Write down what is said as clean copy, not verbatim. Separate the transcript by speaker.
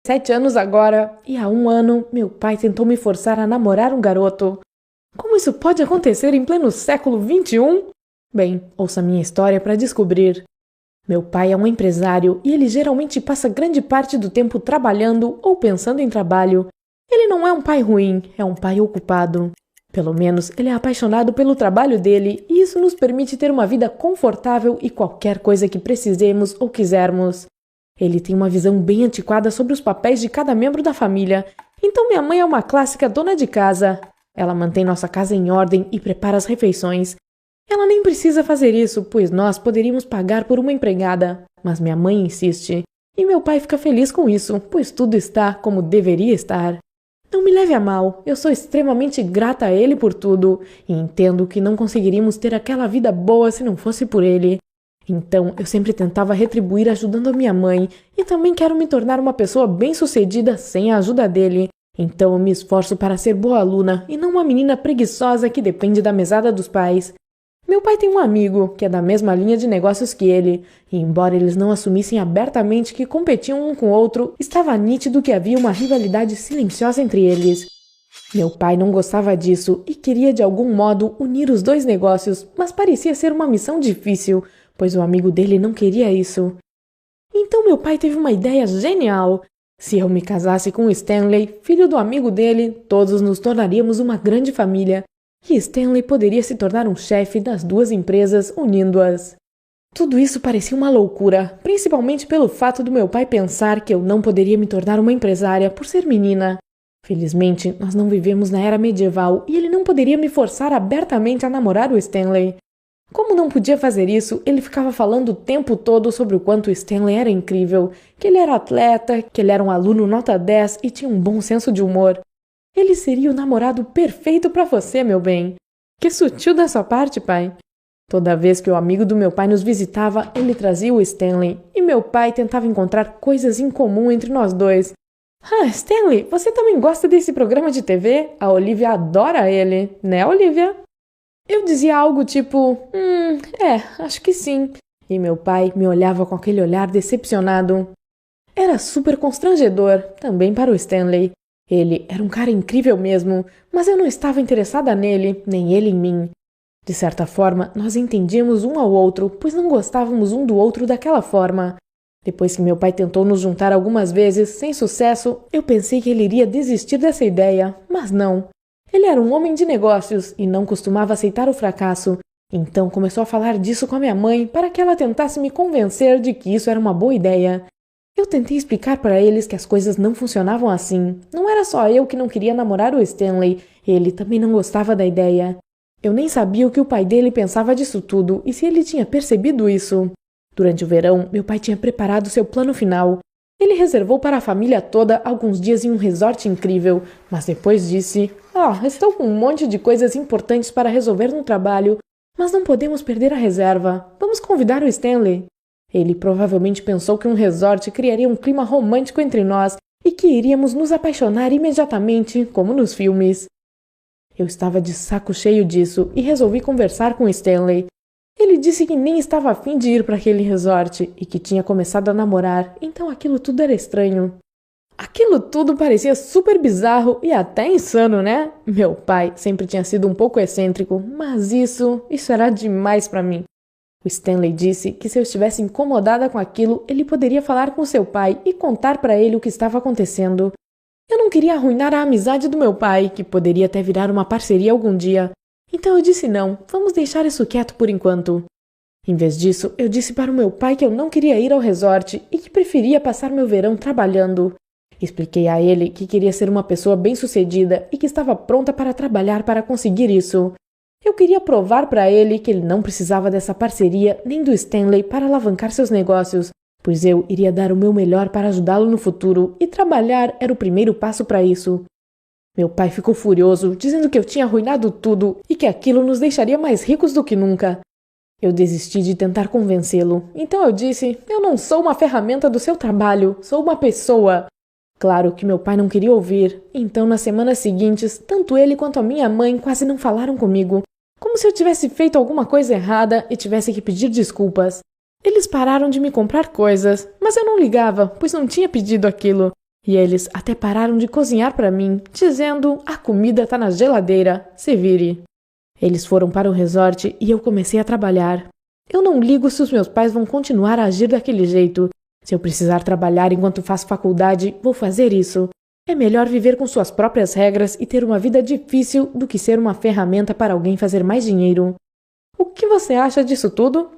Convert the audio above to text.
Speaker 1: 7 anos agora, e há 1 ano meu pai tentou me forçar a namorar um garoto. Como isso pode acontecer em pleno século XXI? Bem, ouça minha história para descobrir. Meu pai é um empresário e ele geralmente passa grande parte do tempo trabalhando ou pensando em trabalho. Ele não é um pai ruim, é um pai ocupado. Pelo menos ele é apaixonado pelo trabalho dele e isso nos permite ter uma vida confortável e qualquer coisa que precisemos ou quisermos. Ele tem uma visão bem antiquada sobre os papéis de cada membro da família, então minha mãe é uma clássica dona de casa. Ela mantém nossa casa em ordem e prepara as refeições. Ela nem precisa fazer isso, pois nós poderíamos pagar por uma empregada, mas minha mãe insiste. E meu pai fica feliz com isso, pois tudo está como deveria estar. Não me leve a mal, eu sou extremamente grata a ele por tudo, e entendo que não conseguiríamos ter aquela vida boa se não fosse por ele. Então, eu sempre tentava retribuir ajudando a minha mãe, e também quero me tornar uma pessoa bem-sucedida sem a ajuda dele. Então, eu me esforço para ser boa aluna, e não uma menina preguiçosa que depende da mesada dos pais. Meu pai tem um amigo, que é da mesma linha de negócios que ele, e embora eles não assumissem abertamente que competiam um com o outro, estava nítido que havia uma rivalidade silenciosa entre eles. Meu pai não gostava disso e queria de algum modo unir os dois negócios, mas parecia ser uma missão difícil, pois o amigo dele não queria isso. Então meu pai teve uma ideia genial. Se eu me casasse com Stanley, filho do amigo dele, todos nos tornaríamos uma grande família. E Stanley poderia se tornar um chefe das duas empresas, unindo-as. Tudo isso parecia uma loucura, principalmente pelo fato do meu pai pensar que eu não poderia me tornar uma empresária por ser menina. Felizmente, nós não vivemos na era medieval e ele não poderia me forçar abertamente a namorar o Stanley. Como não podia fazer isso, ele ficava falando o tempo todo sobre o quanto o Stanley era incrível, que ele era atleta, que ele era um aluno nota 10 e tinha um bom senso de humor. Ele seria o namorado perfeito para você, meu bem. Que sutil da sua parte, pai. Toda vez que o amigo do meu pai nos visitava, ele trazia o Stanley, e meu pai tentava encontrar coisas em comum entre nós dois. Ah, Stanley, você também gosta desse programa de TV? A Olivia adora ele, né, Olivia? Eu dizia algo tipo, acho que sim. E meu pai me olhava com aquele olhar decepcionado. Era super constrangedor, também para o Stanley. Ele era um cara incrível mesmo, mas eu não estava interessada nele, nem ele em mim. De certa forma, nós entendíamos um ao outro, pois não gostávamos um do outro daquela forma. Depois que meu pai tentou nos juntar algumas vezes, sem sucesso, eu pensei que ele iria desistir dessa ideia, mas não. Ele era um homem de negócios e não costumava aceitar o fracasso, então começou a falar disso com a minha mãe para que ela tentasse me convencer de que isso era uma boa ideia. Eu tentei explicar para eles que as coisas não funcionavam assim. Não era só eu que não queria namorar o Stanley, ele também não gostava da ideia. Eu nem sabia o que o pai dele pensava disso tudo e se ele tinha percebido isso. Durante o verão, meu pai tinha preparado seu plano final. Ele reservou para a família toda alguns dias em um resort incrível, mas depois disse: estou com um monte de coisas importantes para resolver no trabalho, mas não podemos perder a reserva. Vamos convidar o Stanley. Ele provavelmente pensou que um resort criaria um clima romântico entre nós e que iríamos nos apaixonar imediatamente, como nos filmes. Eu estava de saco cheio disso e resolvi conversar com Stanley. Ele disse que nem estava a fim de ir para aquele resort e que tinha começado a namorar, então aquilo tudo era estranho. Aquilo tudo parecia super bizarro e até insano, né? Meu pai sempre tinha sido um pouco excêntrico, mas isso era demais para mim. O Stanley disse que se eu estivesse incomodada com aquilo, ele poderia falar com seu pai e contar para ele o que estava acontecendo. Eu não queria arruinar a amizade do meu pai, que poderia até virar uma parceria algum dia. Então eu disse não, vamos deixar isso quieto por enquanto. Em vez disso, eu disse para o meu pai que eu não queria ir ao resort e que preferia passar meu verão trabalhando. Expliquei a ele que queria ser uma pessoa bem-sucedida e que estava pronta para trabalhar para conseguir isso. Eu queria provar para ele que ele não precisava dessa parceria nem do Stanley para alavancar seus negócios, pois eu iria dar o meu melhor para ajudá-lo no futuro e trabalhar era o primeiro passo para isso. Meu pai ficou furioso, dizendo que eu tinha arruinado tudo e que aquilo nos deixaria mais ricos do que nunca. Eu desisti de tentar convencê-lo, então eu disse: eu não sou uma ferramenta do seu trabalho, sou uma pessoa. Claro que meu pai não queria ouvir, então nas semanas seguintes, tanto ele quanto a minha mãe quase não falaram comigo, como se eu tivesse feito alguma coisa errada e tivesse que pedir desculpas. Eles pararam de me comprar coisas, mas eu não ligava, pois não tinha pedido aquilo. E eles até pararam de cozinhar para mim, dizendo: a comida tá na geladeira, se vire. Eles foram para o resort e eu comecei a trabalhar. Eu não ligo se os meus pais vão continuar a agir daquele jeito. Se eu precisar trabalhar enquanto faço faculdade, vou fazer isso. É melhor viver com suas próprias regras e ter uma vida difícil do que ser uma ferramenta para alguém fazer mais dinheiro. O que você acha disso tudo?